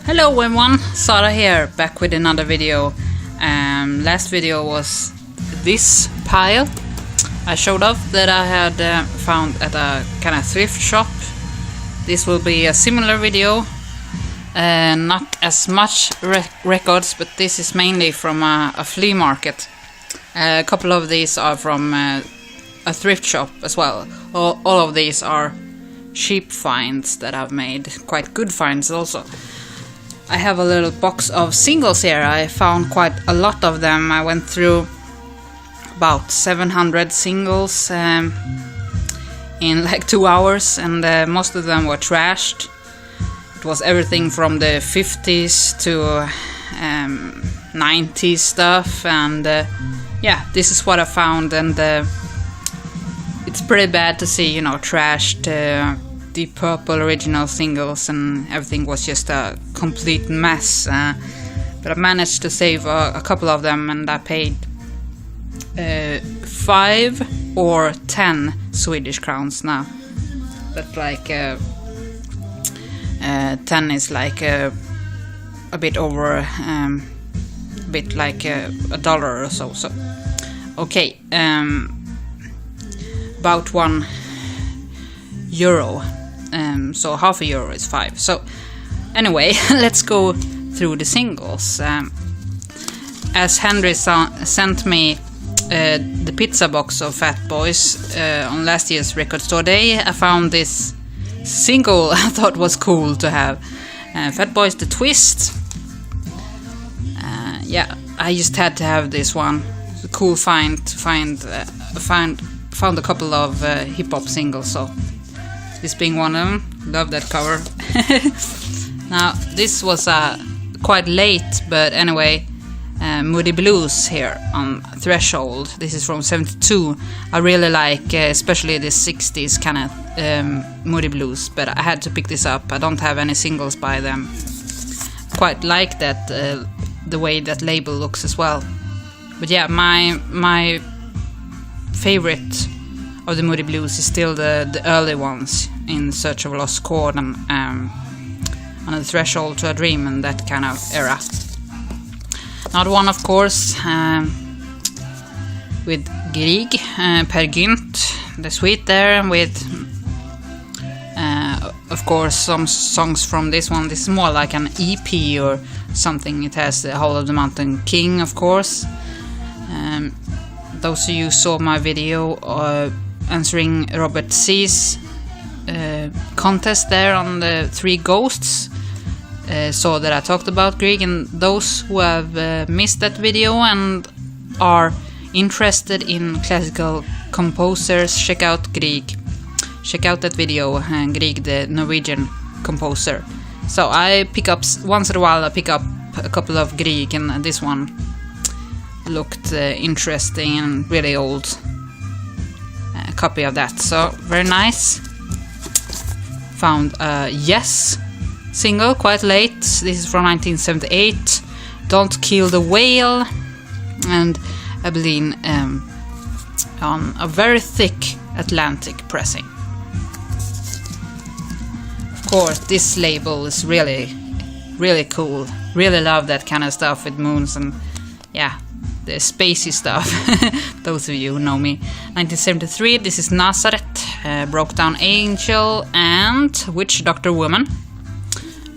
Hello everyone, Sara here, back with another video. Last video was this pile I showed off that I had found at a kind of thrift shop. This will be a similar video, not as much records, but this is mainly from a flea market. A couple of these are from a thrift shop as well. All of these are cheap finds that I've made, quite good finds also. I have a little box of singles here. I found quite a lot of them. I went through about 700 singles in like 2 hours, and most of them were trashed. It was everything from the 50s to 90s stuff, and yeah, this is what I found, and it's pretty bad to see, you know, trashed Deep Purple original singles, and everything was just a complete mess, but I managed to save a couple of them, and I paid 5 or 10 Swedish crowns now. That's like 10 is like a bit over a bit like $1 or so. So okay, about €1. So half a euro is 5. So anyway, let's go through the singles. As Henry sent me the pizza box of Fat Boys on last year's record store day, I found this single I thought was cool to have. Fat Boys The Twist. Yeah, I just had to have this one. It's a cool find. Found a couple of hip hop singles, so this being one of them. Love that cover. Now this was quite late, but anyway, Moody Blues here on Threshold. This is from 72. I really like especially the 60s kind of Moody Blues, but I had to pick this up. I don't have any singles by them. Quite like that, the way that label looks as well. But yeah, my favorite of the Moody Blues is still the early ones, In Search of a Lost Chord and On the Threshold to a Dream, and that kind of era. Another one, of course, with Grieg, Per Gynt, the suite there, with of course some songs from this one. This is more like an EP or something. It has the Hall of the Mountain King, of course. Those of you who saw my video answering Robert C's contest there on the 3 Ghosts, saw that I talked about Grieg, and those who have missed that video and are interested in classical composers, check out Grieg. Check out that video, Grieg, the Norwegian composer. So I pick up, once in a while I pick up a couple of Grieg, and this one looked interesting and really old. Copy of that, so very nice. Found a Yes single quite late. This is from 1978. Don't Kill the Whale, and Abilene on a very thick Atlantic pressing. Of course, this label is really cool. Really love that kind of stuff with moons and yeah, the spacey stuff. Those of you who know me. 1973, this is Nazareth, Broke Down Angel, and Witch Doctor Woman.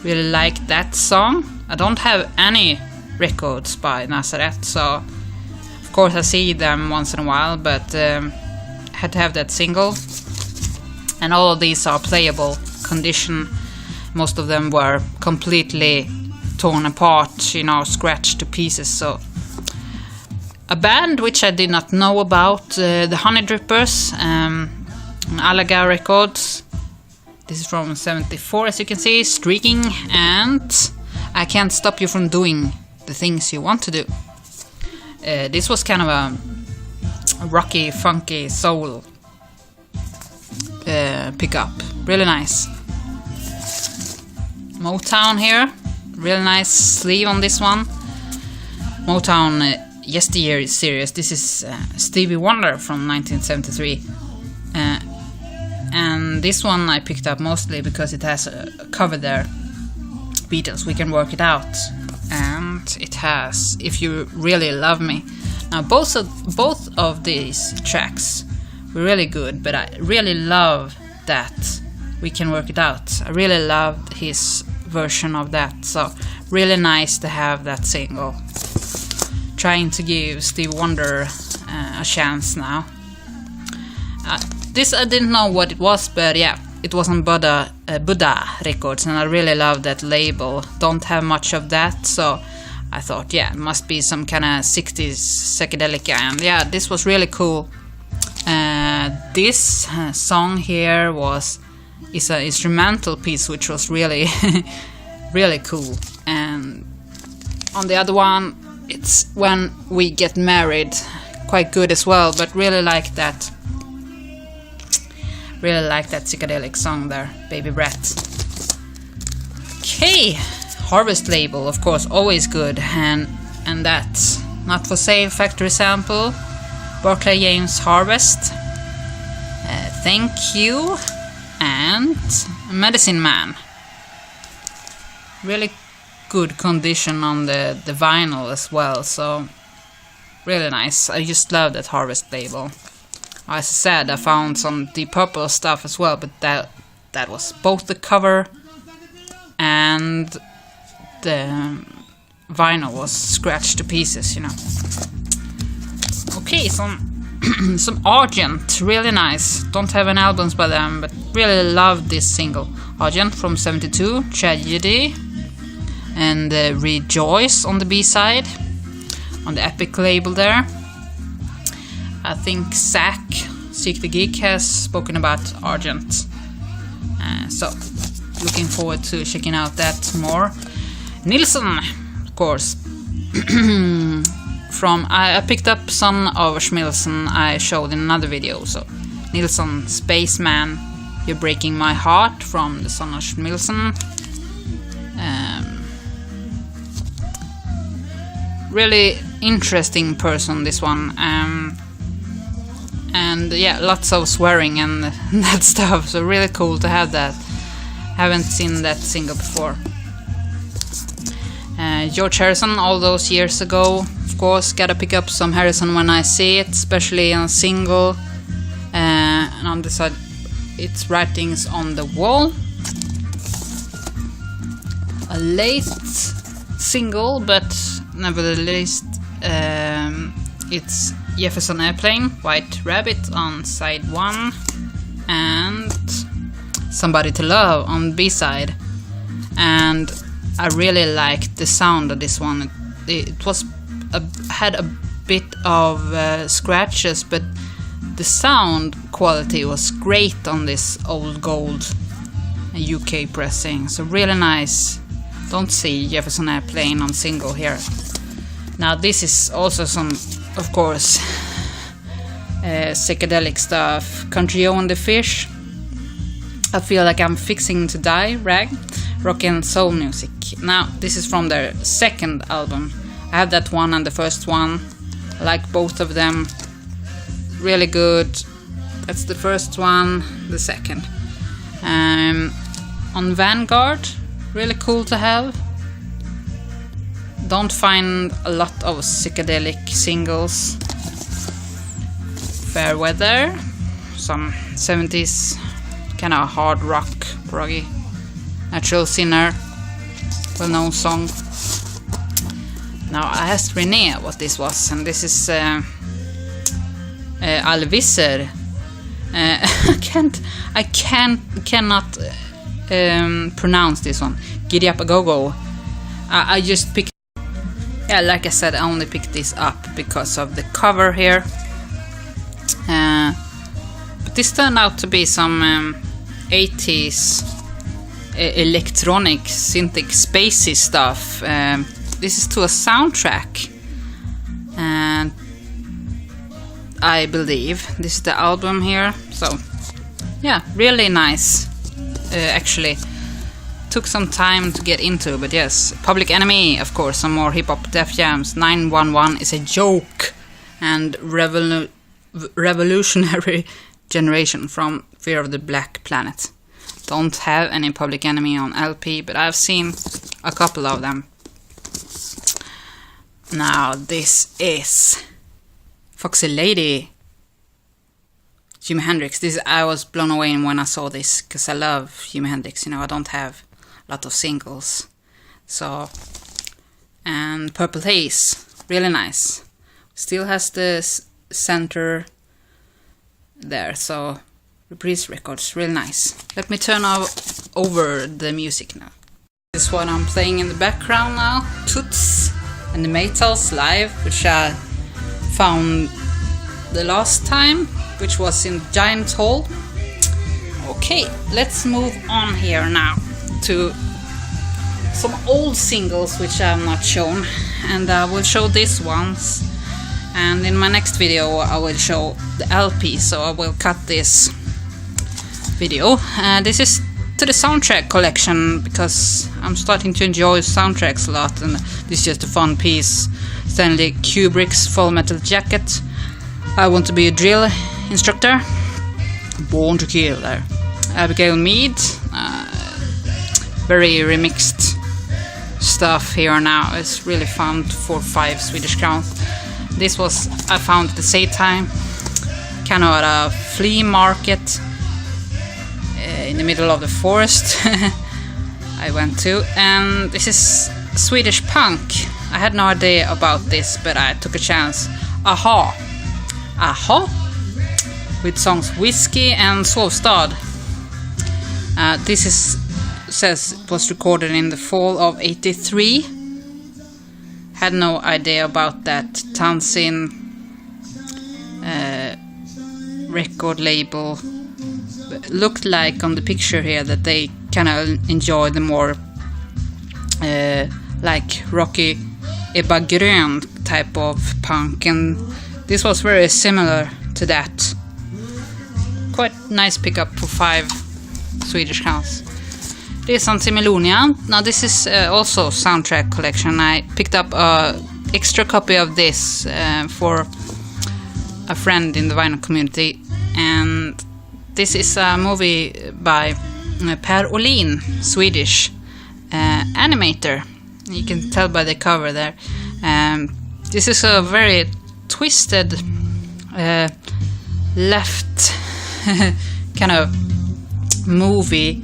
Really like that song. I don't have any records by Nazareth, so of course I see them once in a while, but had to have that single. And all of these are playable condition. Most of them were completely torn apart, you know, scratched to pieces. So a band which I did not know about, the Honey Drippers, Alaga Records. This is from 74, as you can see, Streaking, and I Can't Stop You From Doing the Things You Want to Do. This was kind of a rocky, funky soul pickup. Really nice. Motown here. Really nice sleeve on this one. Motown Yesteryear series. This is Stevie Wonder from 1973. And this one I picked up mostly because it has a cover there Beatles, We Can Work It Out, and it has If You Really Love Me. Now both of these tracks were really good, but I really love that We Can Work It Out. I really loved his version of that, so really nice to have that single. Trying to give Stevie Wonder a chance now. This I didn't know what it was, but yeah, it was on Buddha Records, and I really love that label. Don't have much of that, so I thought, yeah, it must be some kind of 60s psychedelic, and yeah, this was really cool. This song here is an instrumental piece, which was really really cool. And on the other one, it's When We Get Married, quite good as well, but really like that psychedelic song there, Baby Brat. Okay, Harvest label, of course, always good, and that's Not For Sale factory sample, Barclay James Harvest, Thank You, and Medicine Man. Really good condition on the vinyl as well, so really nice. I just love that Harvest label. As I said, I found some Deep Purple stuff as well, but that was both the cover and the vinyl was scratched to pieces, you know. Okay, some Argent, really nice. Don't have any albums by them, but really love this single. Argent from 72, Tragedy, and Rejoice on the B-side, on the Epic label there. I think Seek the Geek has spoken about Argent, so looking forward to checking out that more. Nilsson, of course. I picked up Son of Schmilson, I showed in another video. So Nilsson, Spaceman, You're Breaking My Heart from the Son of Schmilson. Really interesting person, this one. And yeah, lots of swearing and that stuff, so really cool to have that. Haven't seen that single before. George Harrison, all those years ago, of course, gotta pick up some Harrison when I see it, especially on a single. And on the side, it's Writings on the Wall. A late single, but nevertheless, it's Jefferson Airplane, White Rabbit on side 1, and Somebody to Love on B-side. And I really liked the sound of this one. It was had a bit of scratches, but the sound quality was great on this old gold UK pressing, so really nice. Don't see Jefferson Airplane on single here. Now this is also some, of course, psychedelic stuff. Country Joe and the Fish, I Feel Like I'm Fixing to Die, Rag, rock and soul music. Now this is from their second album. I have that one and the first one. I like both of them. Really good. That's the first one, the second. On Vanguard, really cool to have. Don't find a lot of psychedelic singles. Fair Weather, some 70s kind of hard rock, proggy. Natural Sinner, well-known song. Now I asked Renee what this was, and this is Alvisser. I cannot pronounce this one. Giddy Up a Go-Go. I just picked. Yeah, like I said, I only picked this up because of the cover here. But this turned out to be some 80s electronic, synthetic, spacey stuff. This is to a soundtrack, and I believe this is the album here. So yeah, really nice. Actually took some time to get into, but yes. Public Enemy, of course, some more hip-hop Def Jams. 911 is a joke, and Revolutionary Generation from Fear of the Black Planet. Don't have any Public Enemy on LP, but I've seen a couple of them. Now this is Foxy Lady, Jimi Hendrix. I was blown away when I saw this, because I love Jimi Hendrix. You know, I don't have a lot of singles. So, and Purple Haze, really nice. Still has the center there, so Reprise Records, really nice. Let me turn over the music now. This is what I'm playing in the background now, Toots and the Maytals live, which I found the last time, which was in Giant Hall. Okay, let's move on here now to some old singles which I have not shown, and I will show these ones, and in my next video I will show the LP, so I will cut this video. This is to the soundtrack collection, because I'm starting to enjoy soundtracks a lot, and this is just a fun piece. Stanley Kubrick's Full Metal Jacket, I Want to Be a Drill Instructor, Born to Kill there, Abigail Mead, very remixed stuff here now. It's really fun for 5 Swedish crowns. This was I found at the same time, kind of at a flea market in the middle of the forest. I went to, and this is Swedish punk. I had no idea about this, but I took a chance. Aha, with songs Whiskey and Sovstad. This says it was recorded in the fall of '83. Had no idea about that. Tansin record label. Looked like on the picture here that they kind of enjoy the more like Rocky Ebba Grön type of punk, and this was very similar to that. Quite nice pickup for 5 Swedish crowns. Resan till Melonia. Now this is also soundtrack collection. I picked up a extra copy of this for a friend in the vinyl community, and this is a movie by Per Olin, Swedish animator. You can tell by the cover there. This is a very twisted left kind of movie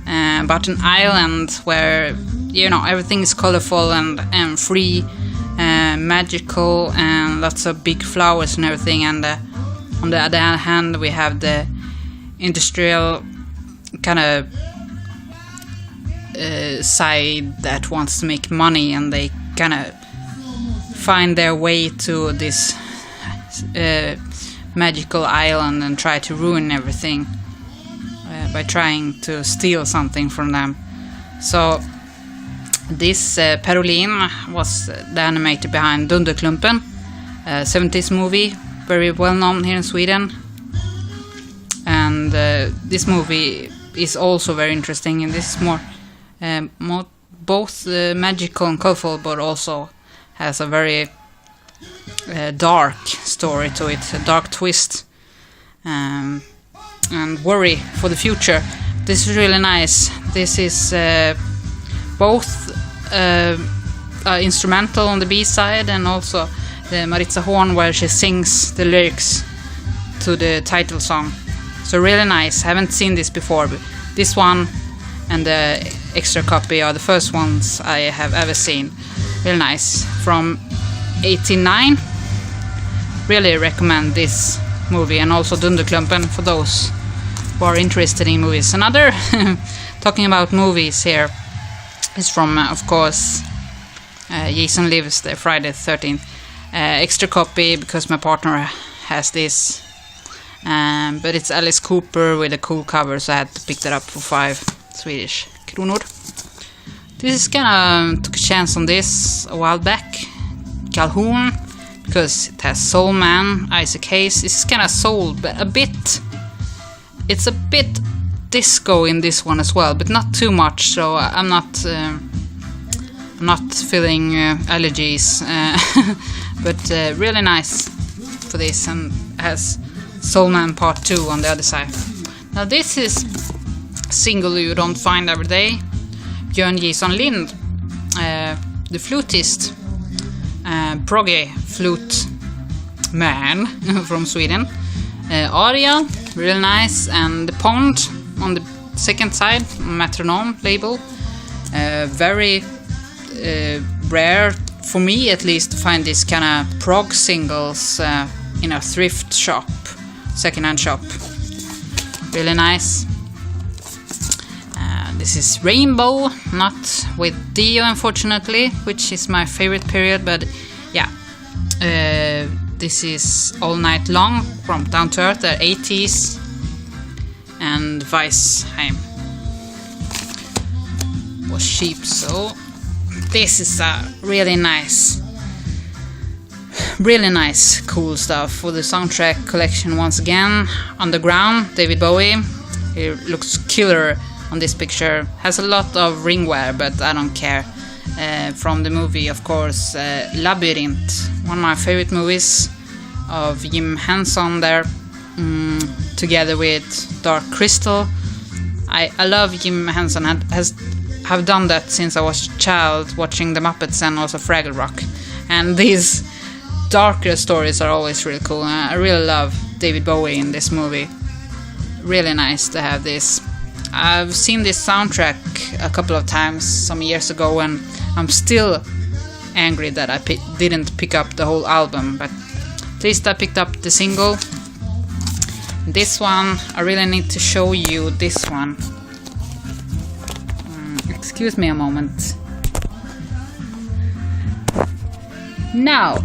about an island where, you know, everything is colorful and free, magical, and lots of big flowers and everything. And on the other hand, we have the industrial kind of side that wants to make money, and they kind of find their way to this magical island and try to ruin everything by trying to steal something from them. So this Per Olin was the animator behind Dunderklumpen, 70s movie, very well known here in Sweden. And this movie is also very interesting, and this is more both magical and colorful, but also has a very dark story to it, a dark twist, and worry for the future. This is really nice. This is both instrumental on the B-side, and also the Maritza Horn, where she sings the lyrics to the title song. So really nice. I haven't seen this before, but this one and the extra copy are the first ones I have ever seen. Really nice. From 89. Really recommend this movie, and also Dunderklumpen for those who are interested in movies. Another talking about movies here is from of course Jason Lives, the Friday the 13th. Extra copy because my partner has this, but it's Alice Cooper with a cool cover, so I had to pick that up for 5 Swedish kronor. This is kinda took a chance on this a while back. Calhoun, because it has Soul Man, Isaac Hayes. This is kinda soul, but it's a bit disco in this one as well, but not too much, so I'm not feeling allergies, but really nice for this, and has Soul Man Part 2 on the other side. Now this is a single you don't find every day. Björn Jason Lind the flutist, proggy flute man from Sweden. Aria, real nice, and the Pond on the second side, metronome label. Very rare, for me at least, to find these kind of prog singles in a thrift shop, second-hand shop. Really nice. This is Rainbow, not with Dio unfortunately, which is my favorite period, but yeah. This is All Night Long from Down to Earth, the 80s, and Weissheim was cheap, so this is a really nice, cool stuff for the soundtrack collection once again. Underground, David Bowie. He looks killer on this picture. Has a lot of ring wear, but I don't care. From the movie, of course, Labyrinth, one of my favorite movies of Jim Henson there, together with Dark Crystal. I love Jim Henson. Have done that since I was a child, watching the Muppets and also Fraggle Rock. And these darker stories are always really cool. I really love David Bowie in this movie. Really nice to have this. I've seen this soundtrack a couple of times some years ago, and I'm still angry that I didn't pick up the whole album, but at least I picked up the single. This one, I really need to show you this one. Excuse me a moment. Now,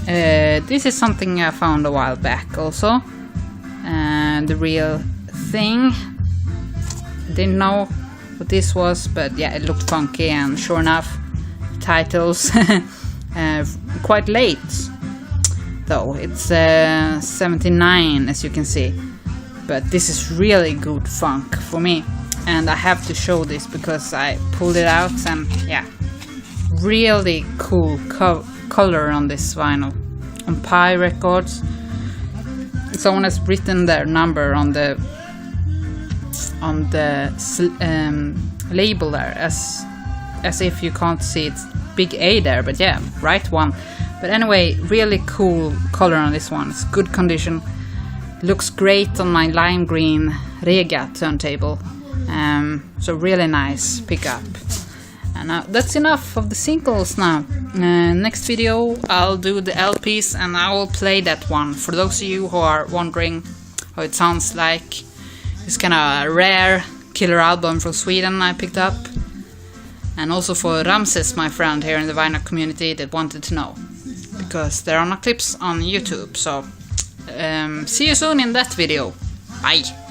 this is something I found a while back also. The real thing. Didn't know what this was, but yeah, it looked funky, and sure enough, titles quite late though. It's 79 as you can see, but this is really good funk for me, and I have to show this because I pulled it out, and yeah, really cool color on this vinyl on Pi Records. Someone has written their number on the label there, as if you can't see it's big A there, but yeah, right one. But anyway, really cool color on this one. It's good condition. Looks great on my lime green Rega turntable. So really nice pickup. And that's enough of the singles now. Next video I'll do the LPs, and I will play that one for those of you who are wondering how it sounds like. It's kind of a rare killer album from Sweden I picked up. And also for Ramses, my friend here in the vinyl community, that wanted to know, because there are no clips on YouTube. So see you soon in that video. Bye!